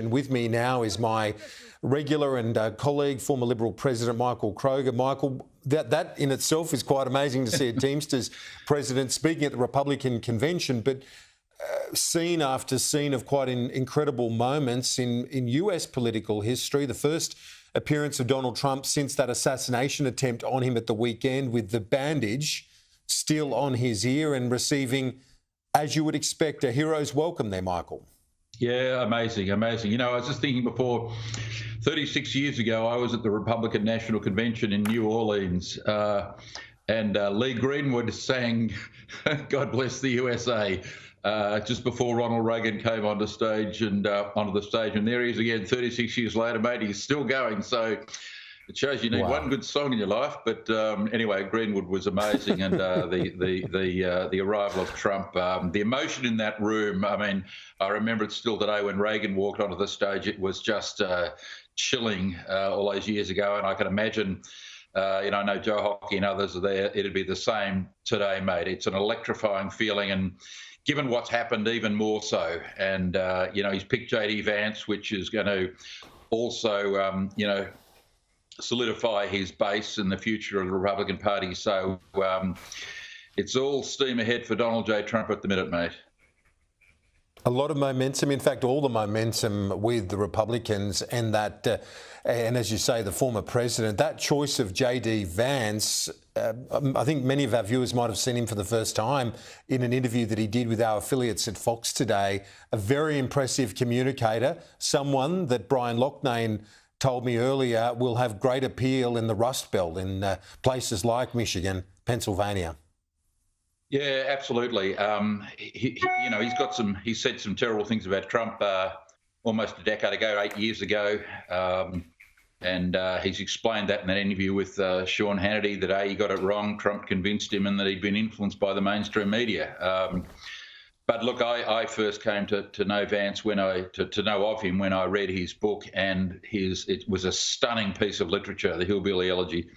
And with me now is my regular and colleague, former Liberal President Michael Kroger. Michael, that in itself is quite amazing to see a Teamsters president speaking at the Republican convention, but scene after scene of quite incredible moments in US political history. The first appearance of Donald Trump since that assassination attempt on him at the weekend, with the bandage still on his ear, and receiving, as you would expect, a hero's welcome there, Michael. Yeah, amazing. You know, I was just thinking before, 36 years ago, I was at the Republican National Convention in New Orleans, and Lee Greenwood sang "God Bless the USA" just before Ronald Reagan came onto the stage, and there he is again, 36 years later, mate. He's still going. So it shows you need one good song in your life. But anyway, Greenwood was amazing, and the arrival of Trump, the emotion in that room. I mean, I remember it still today when Reagan walked onto the stage. It was just chilling all those years ago, and I can imagine. I know Joe Hockey and others are there. It'd be the same today, mate. It's an electrifying feeling, and given what's happened, even more so. And he's picked JD Vance, which is going to also, solidify his base in the future of the Republican Party. So it's all steam ahead for Donald J. Trump at the minute, mate. A lot of momentum, in fact, all the momentum with the Republicans, and that, and as you say, the former president, that choice of JD Vance, I think many of our viewers might have seen him for the first time in an interview that he did with our affiliates at Fox today. A very impressive communicator, someone that Brian Loughnane told me earlier will have great appeal in the Rust Belt, in places like Michigan, Pennsylvania. Yeah, absolutely. He said some terrible things about Trump almost a decade ago, 8 years ago, and he's explained that in that interview with Sean Hannity, that he got it wrong, Trump convinced him, and that he'd been influenced by the mainstream media. But look, I first came to know Vance to know of him when I read his book, and it was a stunning piece of literature, The Hillbilly Elegy,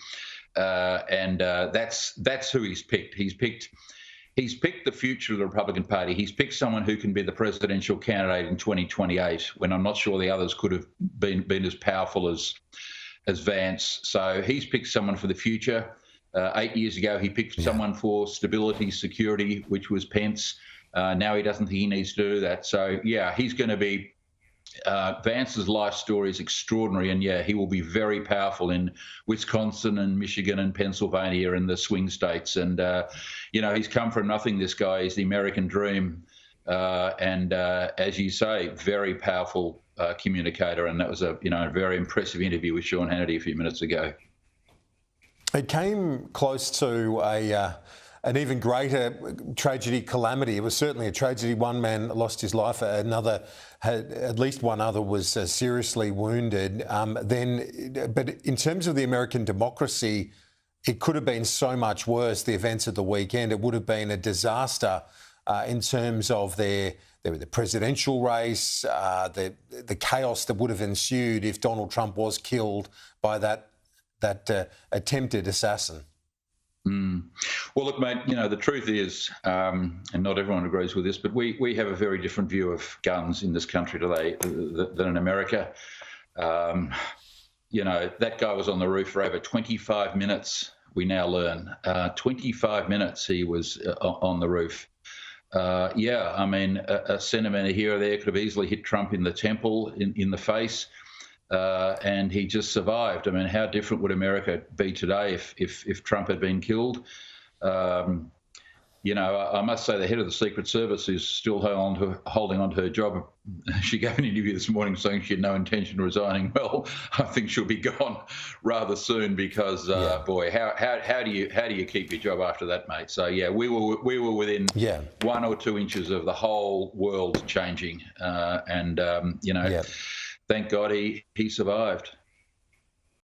and that's who he's picked. He's picked the future of the Republican Party. He's picked someone who can be the presidential candidate in 2028, when I'm not sure the others could have been as powerful as Vance. So he's picked someone for the future. 8 years ago, he picked someone for stability, security, which was Pence. Now he doesn't think he needs to do that. So, yeah, he's going to be Vance's life story is extraordinary, and he will be very powerful in Wisconsin and Michigan and Pennsylvania and the swing states. And he's come from nothing. This guy is the American dream, and as you say, very powerful communicator. And that was a very impressive interview with Sean Hannity a few minutes ago. It came close to an even greater tragedy, calamity. It was certainly a tragedy. One man lost his life. At least one other was seriously wounded. But in terms of the American democracy, it could have been so much worse. The events of the weekend, it would have been a disaster in terms of the presidential race, the chaos that would have ensued if Donald Trump was killed by that attempted assassin. Well, look, mate, the truth is, and not everyone agrees with this, but we have a very different view of guns in this country today than in America. That guy was on the roof for over 25 minutes, we now learn. 25 minutes he was on the roof. A centimetre here or there could have easily hit Trump in the temple, in the face. And he just survived. I mean, how different would America be today if Trump had been killed? I must say the head of the Secret Service is still holding on to her job. She gave an interview this morning saying she had no intention of resigning. Well, I think she'll be gone rather soon, because boy, how do you keep your job after that, mate? So we were within 1 or 2 inches of the whole world changing, Thank God he survived.